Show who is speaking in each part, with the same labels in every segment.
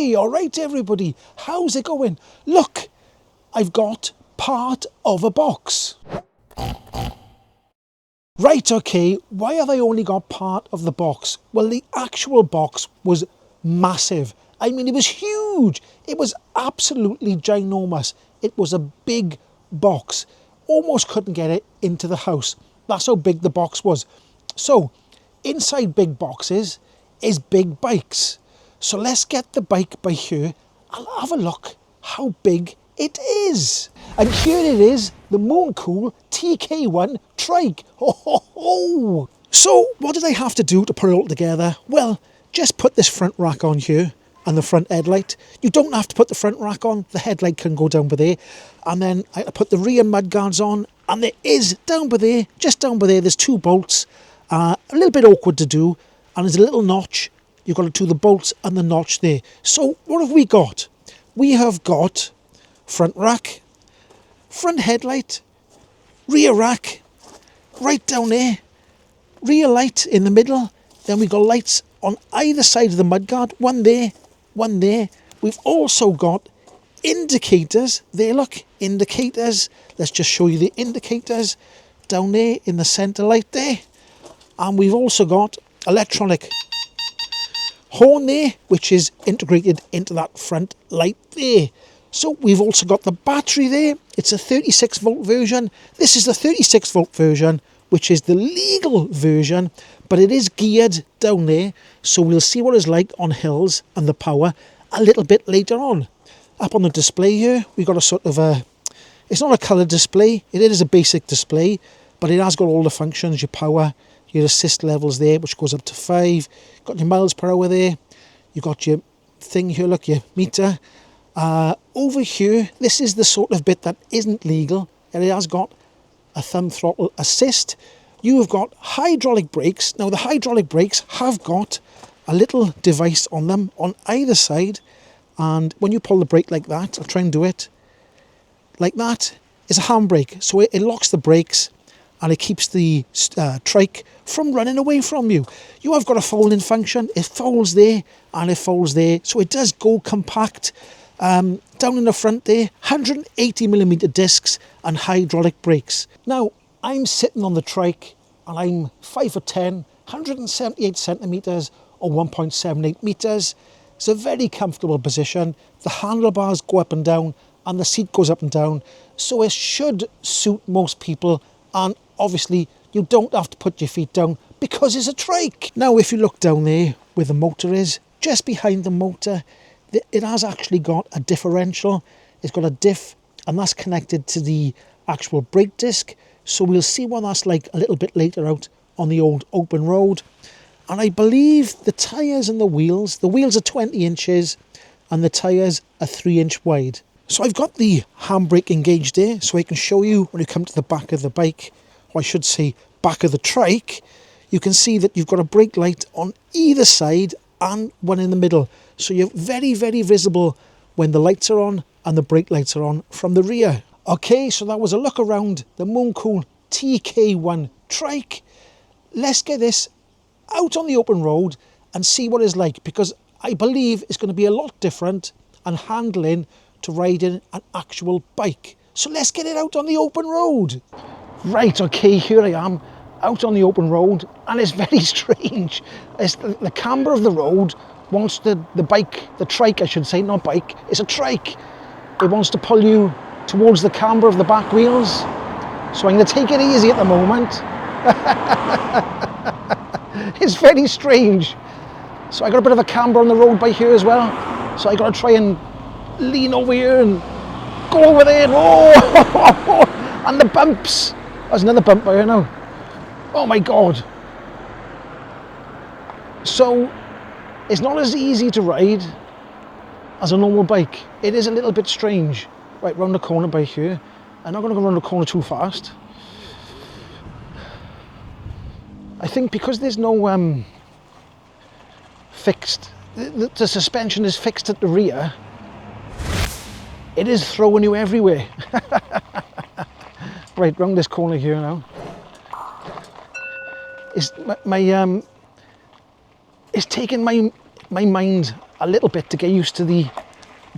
Speaker 1: Hey, all right, everybody. How's it going? Look, I've got part of a box. Right, okay, why have I only got part of the box? Well, the actual box was massive. I mean, it was huge. It was absolutely ginormous. It was a big box. Almost couldn't get it into the house. That's how big the box was. So, inside big boxes is big bikes. So let's get the bike by here. I'll have a look how big it is. And here it is, the Mooncool TK1 Trike. Ho, ho, ho. So what did I have to do to put it all together? Well, just put this front rack on here and the front headlight. You don't have to put the front rack on, the headlight can go down by there. And then I put the rear mudguards on, and there is down by there, just down by there, there's 2 bolts. A little bit awkward to do, and there's a little notch. You've got to do the bolts and the notch there. So what have we got? We have got front rack, front headlight, rear rack, right down there, rear light in the middle. Then we've got lights on either side of the mudguard, one there, one there. We've also got indicators. There, look, indicators. Let's just show you the indicators down there in the centre light there. And we've also got electronic horn there, which is integrated into that front light there. So we've also got the battery there. It's a 36 volt version. This is the 36 volt version, which is the legal version, but it is geared down there. So we'll see what it's like on hills and the power a little bit later on. Up on the display here, we've got a sort of it's not a colour display. It is a basic display, but it has got all the functions, your power, your assist levels there, which goes up to 5. Got your miles per hour there. You've got your thing here, look, your meter. Over here, this is the sort of bit that isn't legal, and it has got a thumb throttle assist. You have got hydraulic brakes. Now, the hydraulic brakes have got a little device on them on either side, and when you pull the brake like that, I'll try and do it like that, it's a handbrake. So it locks the brakes, and it keeps the trike from running away from you. You have got a folding function. It folds there and it folds there, so it does go compact. Down in the front there, 180mm discs and hydraulic brakes. Now, I'm sitting on the trike and I'm 5'10", 178 centimetres or 1.78 metres. It's a very comfortable position. The handlebars go up and down and the seat goes up and down, so it should suit most people. And obviously you don't have to put your feet down because it's a trike. Now, if you look down there where the motor is, just behind the motor, it has actually got a differential. It's got a diff, and that's connected to the actual brake disc. So we'll see what that's like a little bit later out on the old open road. And I believe the tyres and the wheels are 20 inches and the tyres are 3-inch wide. So I've got the handbrake engaged there, so I can show you when you come to the back of the bike, or I should say back of the trike. You can see that you've got a brake light on either side and one in the middle. So you're very, very visible when the lights are on and the brake lights are on from the rear. Okay, so that was a look around the Mooncool TK1 Trike. Let's get this out on the open road and see what it's like, because I believe it's going to be a lot different and handling to riding an actual bike. So let's get it out on the open road. Right, okay, here I am out on the open road, and it's very strange. It's the camber of the road wants the bike, the trike I should say, not bike, it's a trike. It wants to pull you towards the camber of the back wheels. So I'm going to take it easy at the moment. It's very strange. So I got a bit of a camber on the road by here as well. So I got to try and lean over here and go over there. And, oh, and the bumps. There's another bump by here now. Oh my God. So it's not as easy to ride as a normal bike. It is a little bit strange. Right, round the corner by here. I'm not going to go around the corner too fast. I think because there's no fixed, the suspension is fixed at the rear, it is throwing you everywhere. Right, round this corner here now. It's taking my my mind a little bit to get used to the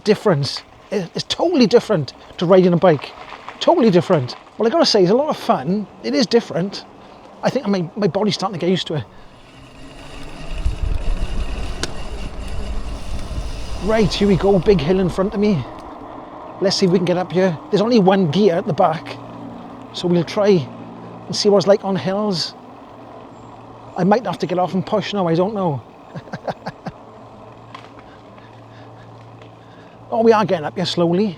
Speaker 1: difference. It's totally different to riding a bike. Totally different. Well, I gotta say, it's a lot of fun. It is different. I think my body's starting to get used to it. Right, here we go, big hill in front of me. Let's see if we can get up here. There's only one gear at the back, so we'll try and see what it's like on hills. I might have to get off and push now, I don't know. Oh, we are getting up here slowly.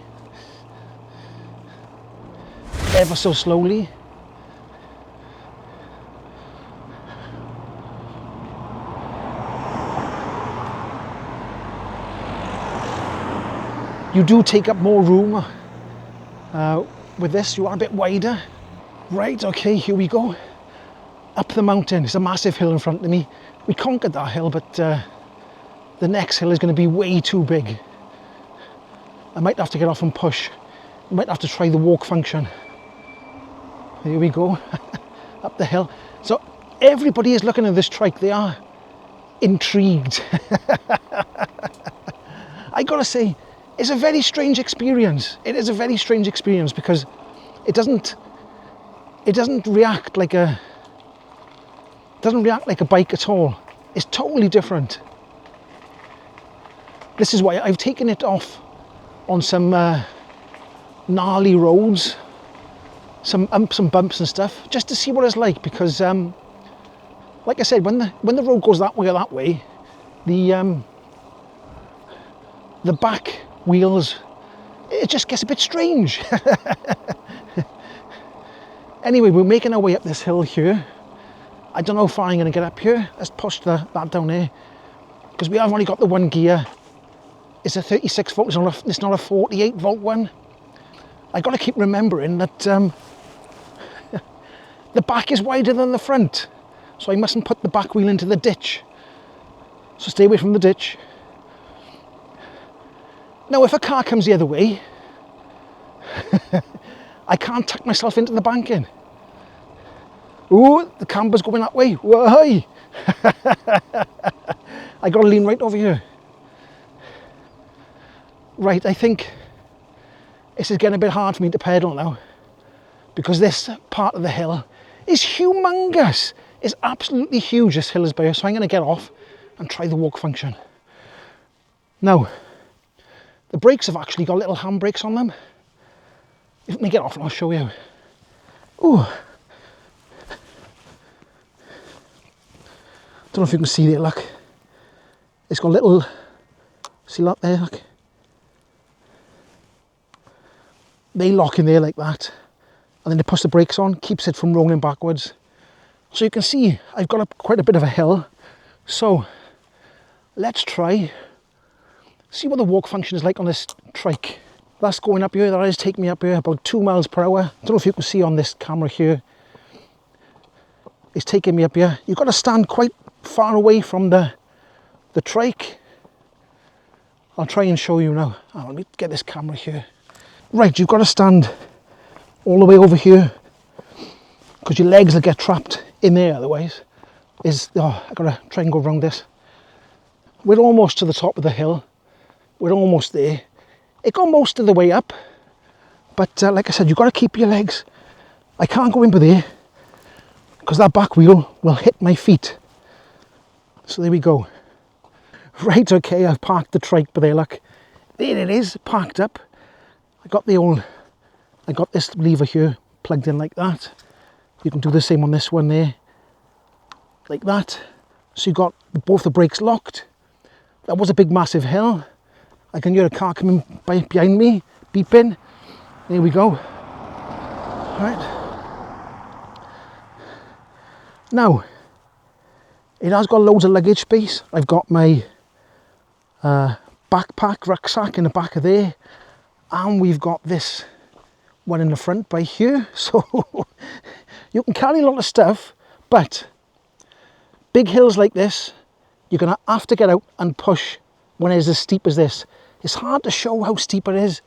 Speaker 1: Ever so slowly. You do take up more room with this. You are a bit wider. Right, okay, here we go. Up the mountain. It's a massive hill in front of me. We conquered that hill, but the next hill is going to be way too big. I might have to get off and push. I might have to try the walk function. Here we go, up the hill. So everybody is looking at this trike. They are intrigued. I gotta say, it's a very strange experience. It is a very strange experience because it doesn't react like a bike at all. It's totally different. This is why I've taken it off on some gnarly roads, some umps and bumps and stuff, just to see what it's like, because like I said, when the road goes that way or that way, the back wheels, it just gets a bit strange. Anyway, we're making our way up this hill here. I don't know how far I'm going to get up here. Let's push that down there, because we have only got the one gear. It's a 36 volt, it's not a 48 volt one. I got to keep remembering that the back is wider than the front, so I mustn't put the back wheel into the ditch. So stay away from the ditch. Now, if a car comes the other way, I can't tuck myself into the banking. Ooh, the camber's going that way. Why? I got to lean right over here. Right, I think this is getting a bit hard for me to pedal now, because this part of the hill is humongous. It's absolutely huge, this hill is bare, so I'm going to get off and try the walk function. Now, the brakes have actually got little handbrakes on them. Let me get off and I'll show you. Ooh. Don't know if you can see there, look. It's got little, see that there, look. They lock in there like that, and then they push the brakes on, keeps it from rolling backwards. So you can see I've got up quite a bit of a hill. So let's try, see what the walk function is like on this trike. That's going up here, that is taking me up here about 2 miles per hour. I don't know if you can see on this camera here. It's taking me up here. You've got to stand quite far away from the trike. I'll try and show you now. Oh, let me get this camera here. Right, you've got to stand all the way over here, because your legs will get trapped in there otherwise. I've got to try and go around this. We're almost to the top of the hill. We're almost there. It got most of the way up, but like I said, you've got to keep your legs. I can't go in by there, because that back wheel will hit my feet. So there we go. Right, okay, I've parked the trike, but there, look. There it is, parked up. I got this lever here plugged in like that. You can do the same on this one there, like that. So you got both the brakes locked. That was a big massive hill. I can hear a car coming behind me, beeping. There we go. Right. Now, it has got loads of luggage space. I've got my backpack, rucksack in the back of there. And we've got this one in the front by here. So you can carry a lot of stuff, but big hills like this, you're going to have to get out and push when it's as steep as this. It's hard to show how steep it is,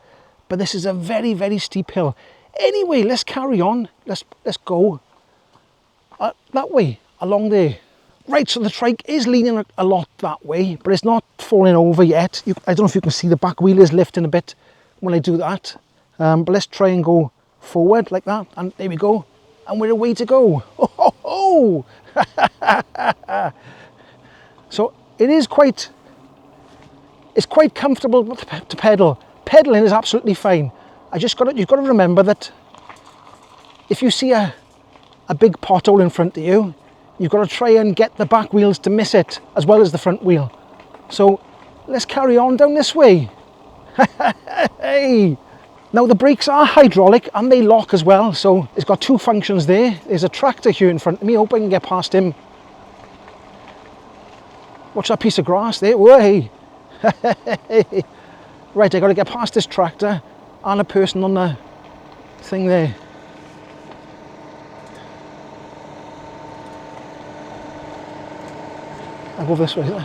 Speaker 1: but this is a very, very steep hill. Anyway, let's carry on. Let's go that way, along there. Right, so the trike is leaning a lot that way, but it's not falling over yet. I don't know if you can see the back wheel is lifting a bit when I do that. But let's try and go forward like that, and there we go. And we're away to go. Oh, ho, ho. So it is quite, it's quite comfortable to pedal. Pedaling is absolutely fine. You've got to remember that if you see a big pothole in front of you, you've got to try and get the back wheels to miss it as well as the front wheel. So let's carry on down this way. Hey! Now the brakes are hydraulic and they lock as well, so it's got two functions there. There's a tractor here in front of me. Hope I can get past him. Watch that piece of grass there. Way! Right, I got to get past this tractor and a person on the thing there. I'll go this way. All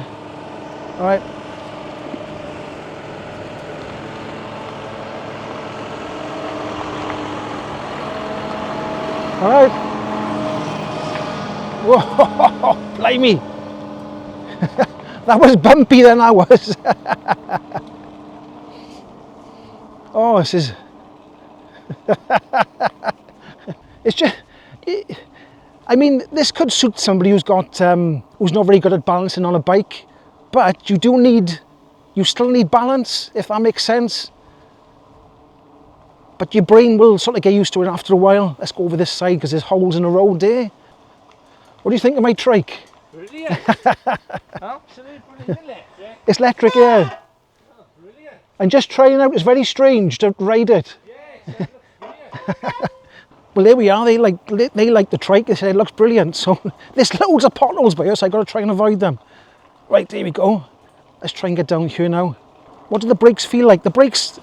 Speaker 1: right. All right. Whoa, blimey. That was bumpy then, I was. Oh, this is... It's just... I mean, this could suit somebody who's got, who's not very good at balancing on a bike, but you still need balance, if that makes sense. But your brain will sort of get used to it after a while. Let's go over this side because there's holes in the road there. What do you think of my trike?
Speaker 2: Brilliant. Absolutely brilliant.
Speaker 1: It's electric, yeah.
Speaker 2: Oh, brilliant.
Speaker 1: And just trying out, it's very strange to ride it.
Speaker 2: Yes, it looks brilliant.
Speaker 1: Well, there we are. They like the trike. They said it looks brilliant. So there's loads of potholes by us. I got to try and avoid them. Right, there we go. Let's try and get down here now. What do the brakes feel like? The brakes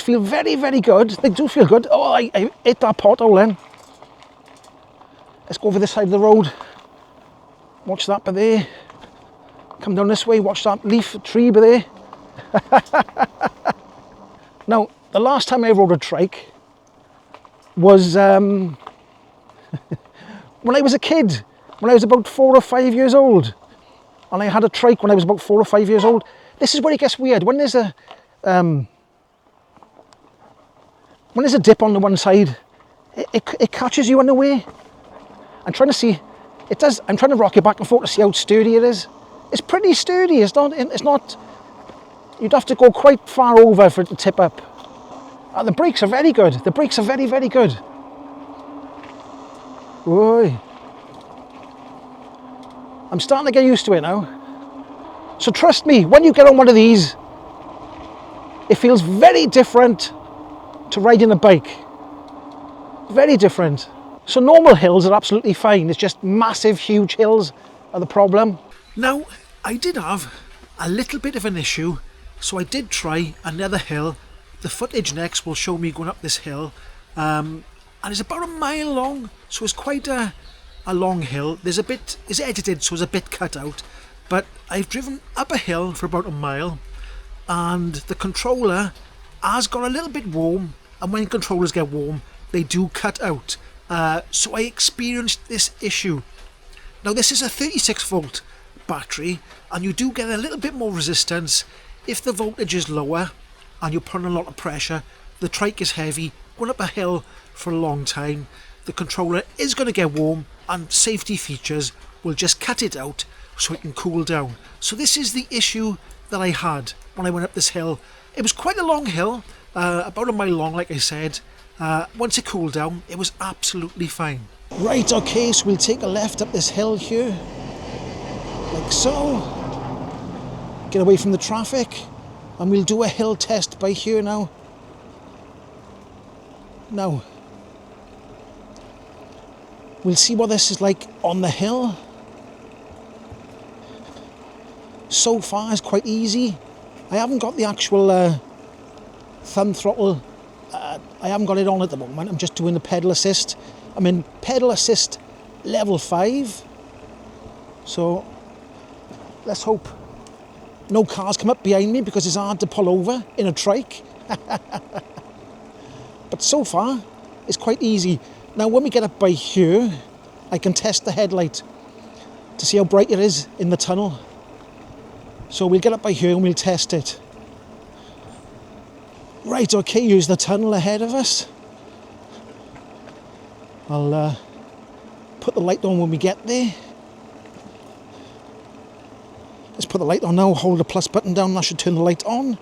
Speaker 1: feel very, very good. They do feel good. Oh, I hit that pothole then. Let's go over this side of the road. Watch that by there. Come down this way. Watch that leaf tree by there. Now, the last time I rode a trike was when I was a kid, when I was about 4 or 5 years old. And I had a trike when I was about 4 or 5 years old. This is where it gets weird. When there's a dip on the one side, it catches you on the way. I'm trying to see, it does, I'm trying to rock it back and forth to see how sturdy it is. It's pretty sturdy, it's not, you'd have to go quite far over for it to tip up. And the brakes are very good. The brakes are very, very good. Whoa. I'm starting to get used to it now. So trust me, when you get on one of these, it feels very different to riding a bike. Very different. So normal hills are absolutely fine. It's just massive, huge hills are the problem. Now, I did have a little bit of an issue, so I did try another hill. The footage next will show me going up this hill, and it's about a mile long, so it's quite a long hill. It's edited, so it's a bit cut out, but I've driven up a hill for about a mile, and the controller has got a little bit warm, and when controllers get warm, they do cut out. So I experienced this issue. Now this is a 36 volt battery, and you do get a little bit more resistance if the voltage is lower and you're putting a lot of pressure. The trike is heavy, going up a hill for a long time. The controller is going to get warm, and safety features will just cut it out so it can cool down. So this is the issue that I had when I went up this hill. It was quite a long hill, about a mile long, like I said. Once it cooled down, it was absolutely fine. Right, okay, so we'll take a left up this hill here, like so. Get away from the traffic, and we'll do a hill test by here now. Now, we'll see what this is like on the hill. So far, it's quite easy. I haven't got the actual thumb throttle. I haven't got it on at the moment. I'm just doing the pedal assist. I'm in pedal assist level 5. So let's hope no cars come up behind me, because it's hard to pull over in a trike. But so far, it's quite easy. Now when we get up by here, I can test the headlight. to see how bright it is in the tunnel. So we'll get up by here and we'll test it. Right, okay, here's the tunnel ahead of us. I'll put the light on when we get there. Let's put the light on now, hold the plus button down, that should turn the light on.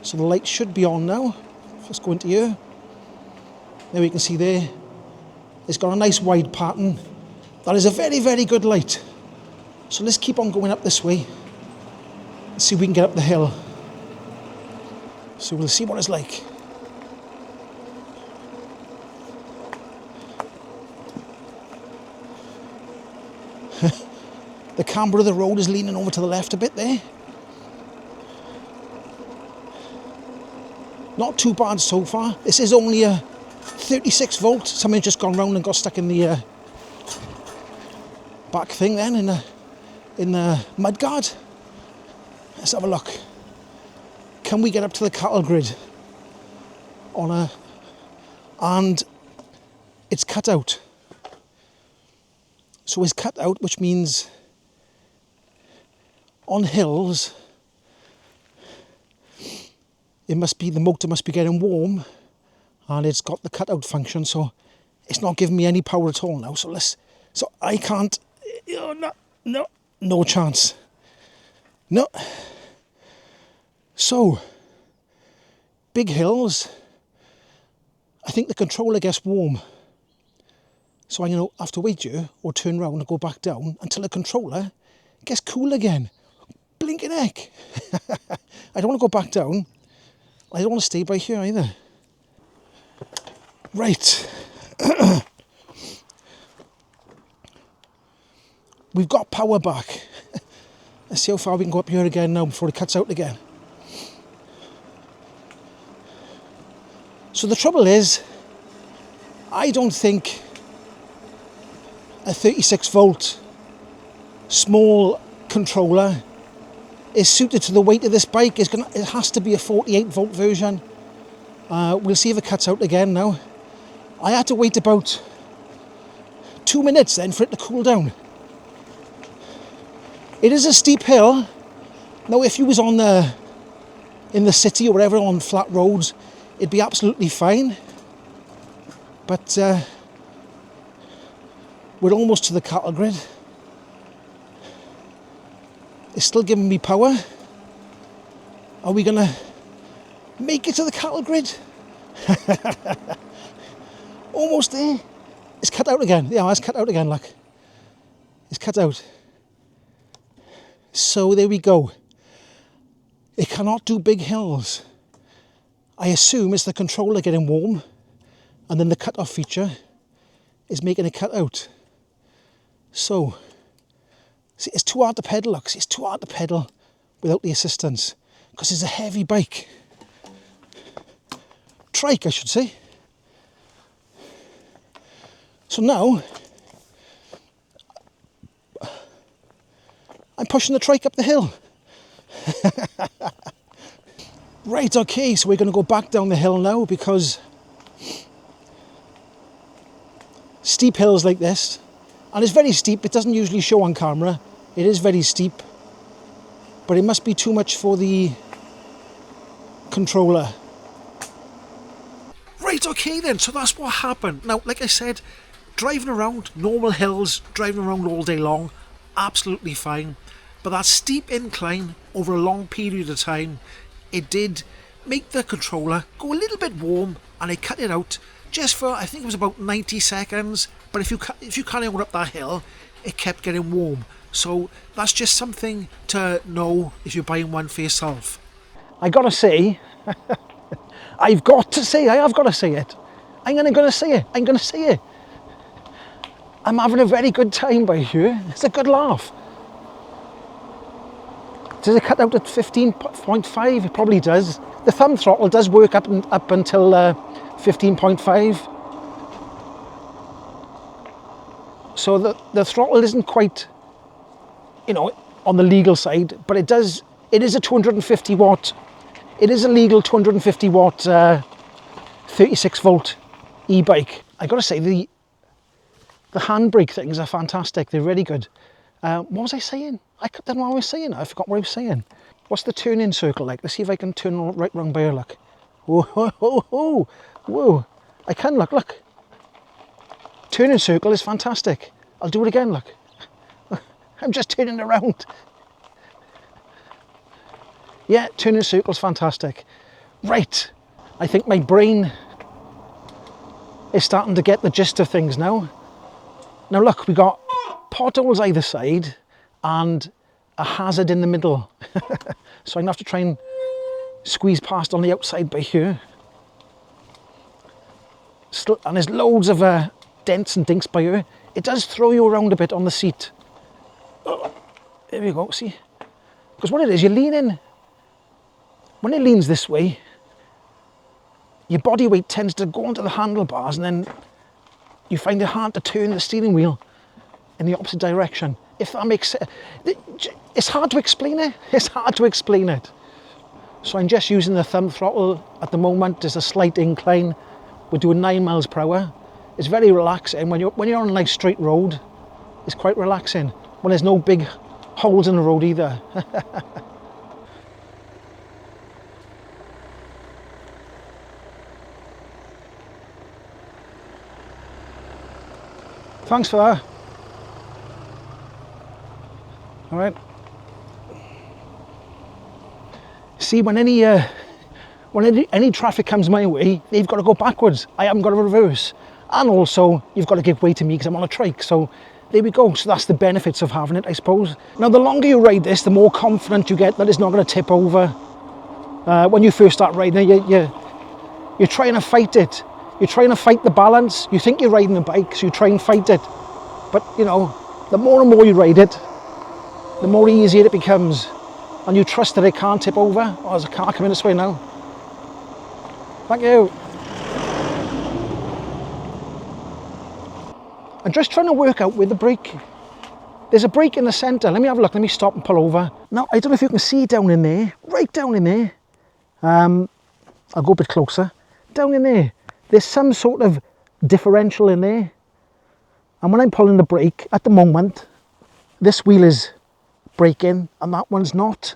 Speaker 1: So the light should be on now. Let's go into here. There we can see there. It's got a nice wide pattern. That is a very, very good light. So let's keep on going up this way. Let's see if we can get up the hill. So we'll see what it's like. The camber of the road is leaning over to the left a bit there. Not too bad so far. This is only a 36 volt. Something's just gone round and got stuck in the back thing then in the mud guard. Let's have a look. Can we get up to the cattle grid and it's cut out. So it's cut out, which means on hills the motor must be getting warm, and it's got the cutout function, so it's not giving me any power at all now. So I can't. No chance. No. So big hills, I think the controller gets warm. So I'm going to have to wait here or turn around and go back down until the controller gets cool again. Blinking heck. I don't want to go back down. I don't want to stay by here either. Right. We've got power back. Let's see how far we can go up here again now before it cuts out again. So the trouble is, I don't think a 36 volt small controller is suited to the weight of this bike. It has to be a 48 volt version. We'll see if it cuts out again now. I had to wait about 2 minutes then for it to cool down. It is a steep hill. Now if you was in the city or whatever on flat roads, it'd be absolutely fine. But we're almost to the cattle grid. It's still giving me power. Are we gonna make it to the cattle grid? Almost there. It's cut out again. Yeah, it's cut out again, look. It's cut out. So there we go. It cannot do big hills. I assume it's the controller getting warm, and then the cut-off feature is making it cut out. So, see, it's too hard to pedal, look. See, it's too hard to pedal without the assistance, because it's a heavy bike. Trike, I should say. So now, I'm pushing the trike up the hill. Right, okay, so we're going to go back down the hill now, because steep hills like this, and it's very steep, it doesn't usually show on camera, it is very steep, but it must be too much for the controller. Right, okay then, so that's what happened. Now, like I said, driving around normal hills, driving around all day long, absolutely fine, but that steep incline over a long period of time, it did make the controller go a little bit warm, and it cut it out just for, I think it was about 90 seconds, but if you carry on up that hill, it kept getting warm. So that's just something to know if you're buying one for yourself. I gotta say, I have got to say it. I'm gonna say it. I'm having a very good time by here. It's a good laugh. Does it cut out at 15.5? It probably does. The thumb throttle does work up until 15.5. So the throttle isn't quite, on the legal side, but it is a 250 watt. It is a legal 250 watt 36 volt e-bike. I gotta say, the handbrake things are fantastic. They're really good. What was I saying? I don't know what I was saying. I forgot what I was saying. What's the turning circle like? Let's see if I can turn right round by here, look. Whoa, whoa, whoa, whoa, whoa. I can, look. Turning circle is fantastic. I'll do it again, look. I'm just turning around. Yeah, turning circle's fantastic. Right, I think my brain is starting to get the gist of things now. Now look, we got potholes either side and a hazard in the middle. So I'm gonna have to try and squeeze past on the outside by here. And there's loads of dents and dinks by here. It does throw you around a bit on the seat. Oh, there we go, see? Because what it is, you're leaning. When it leans this way, your body weight tends to go onto the handlebars, and then you find it hard to turn the steering wheel in the opposite direction. If that makes sense. It's hard to explain it. It's hard to explain it. So I'm just using the thumb throttle at the moment. There's a slight incline. We're doing 9 miles per hour. It's very relaxing. When you're on a nice straight road, it's quite relaxing. When there's no big holes in the road either. Thanks for that. All right. See, when any traffic comes my way, they've got to go backwards. I haven't got to reverse. And also, you've got to give way to me because I'm on a trike. So there we go. So that's the benefits of having it, I suppose. Now, the longer you ride this, the more confident you get that it's not going to tip over. When you first start riding it, you're trying to fight it. You're trying to fight the balance. You think you're riding a bike, so you try and fight it. But, you know, the more and more you ride it, the more easier it becomes. And you trust that it can't tip over. Oh, there's a car coming this way now. Thank you. I'm just trying to work out where the brake. There's a brake in the centre. Let me have a look. Let me stop and pull over. Now, I don't know if you can see down in there. Right down in there. I'll go a bit closer. Down in there. There's some sort of differential in there. And when I'm pulling the brake, at the moment, this wheel is braking and that one's not.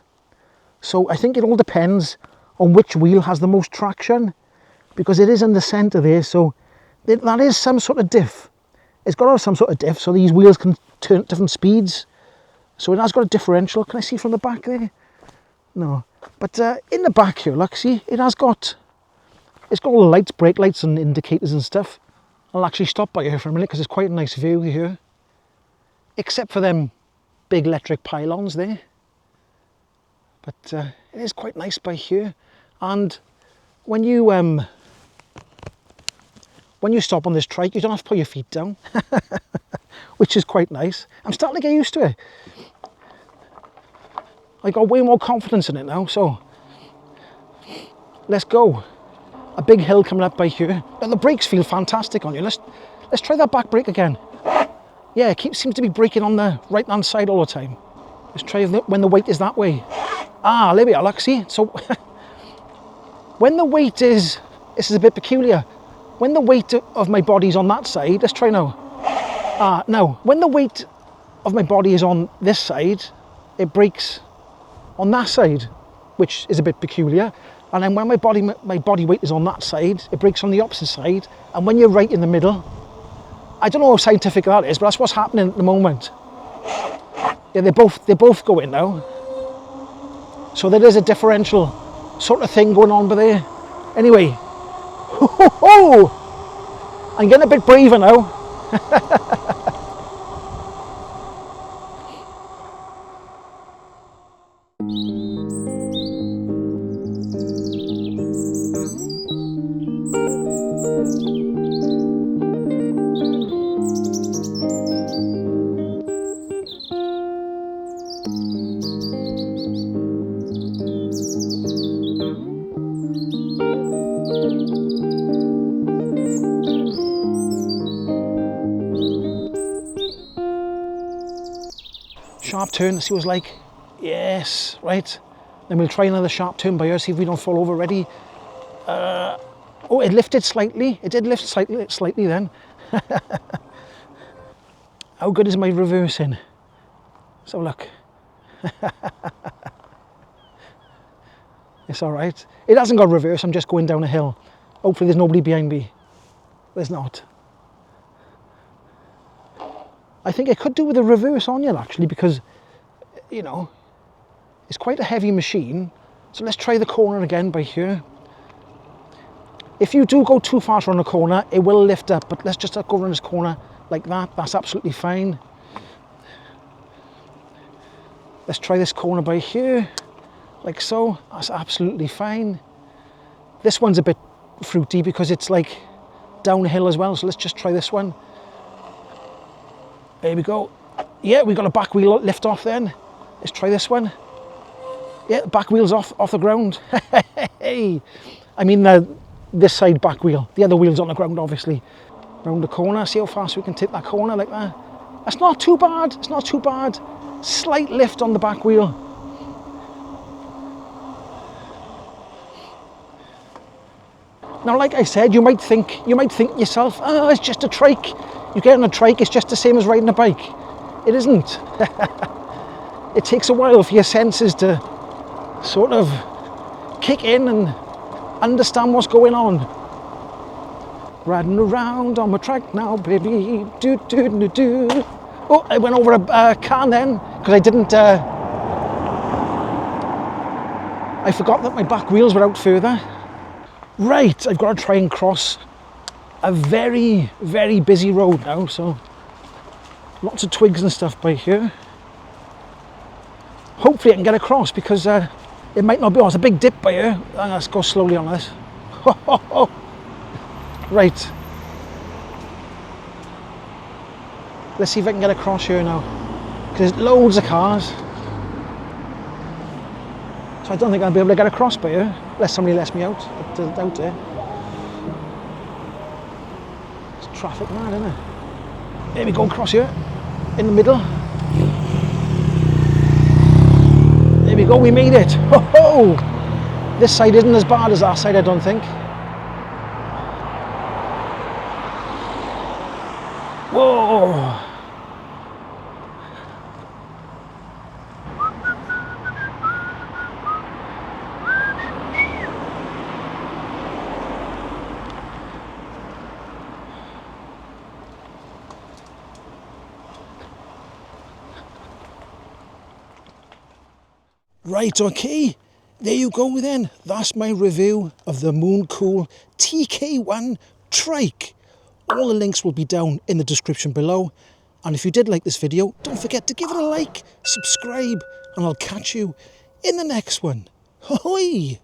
Speaker 1: So I think it all depends on which wheel has the most traction, because it is in the centre there. So that is some sort of diff. It's got to have some sort of diff so these wheels can turn at different speeds. So it has got a differential. Can I see from the back there? No. But in the back here, look, see, it's got all the lights, brake lights and indicators and stuff. I'll actually stop by here for a minute because it's quite a nice view here. Except for them big electric pylons there. But it is quite nice by here. And when you stop on this trike, you don't have to put your feet down, which is quite nice. I'm starting to get used to it. I got way more confidence in it now, so let's go. A big hill coming up by here. Now the brakes feel fantastic on you. Let's try that back brake again. Yeah, it seems to be braking on the right hand side all the time. Let's try when the weight is that way. Ah, there we are, look, see? So when the weight is, this is a bit peculiar. When the weight of my body's on that side, let's try now. Now, when the weight of my body is on this side, it brakes on that side, which is a bit peculiar. And then when my body weight is on that side, it brakes on the opposite side. And when you're right in the middle, I don't know how scientific that is, but that's what's happening at the moment. Yeah, they're both going now. So there is a differential sort of thing going on by there. Anyway, I'm getting a bit braver now. Sharp turn, let's see what it's like. Yes, right. Then we'll try another sharp turn by here, see if we don't fall over already. Oh, it lifted slightly. It did lift slightly then. How good is my reversing? So look. It's all right. It hasn't got reverse, I'm just going down a hill. Hopefully there's nobody behind me. There's not. I think it could do with a reverse on you actually, because, you know, it's quite a heavy machine. So let's try the corner again by here. If you do go too fast around the corner, it will lift up, but let's just go around this corner like that. That's absolutely fine. Let's try this corner by here, like so. That's absolutely fine. This one's a bit fruity because it's like downhill as well, so let's just try this one. There we go. Yeah, we got a back wheel lift off then. Let's try this one. Yeah, the back wheel's off the ground. Hey, I mean this side back wheel. The other wheel's on the ground, obviously. Round the corner, see how fast we can take that corner like that. That's not too bad, it's not too bad. Slight lift on the back wheel. Now, like I said, you might think yourself, oh, it's just a trike. You get on a trike, it's just the same as riding a bike. It isn't. It takes a while for your senses to sort of kick in and understand what's going on. Riding around on my trike now, baby. Do do do do. Oh, I went over a car then because I didn't. I forgot that my back wheels were out further. Right, I've got to try and cross a very, very busy road now. So lots of twigs and stuff by here. Hopefully I can get across because it might not be. Oh, it's a big dip by here. Let's go slowly on this. Right. Let's see if I can get across here now. Because there's loads of cars. So I don't think I'll be able to get across by here. Unless somebody lets me out. But out there. It's traffic mad, isn't it? There we go, across here. In the middle. There we go, we made it. Ho ho! This side isn't as bad as that side, I don't think. Whoa! Right, okay, there you go then. That's my review of the Mooncool TK1 Trike. All the links will be down in the description below. And if you did like this video, don't forget to give it a like, subscribe, and I'll catch you in the next one. Ahoy!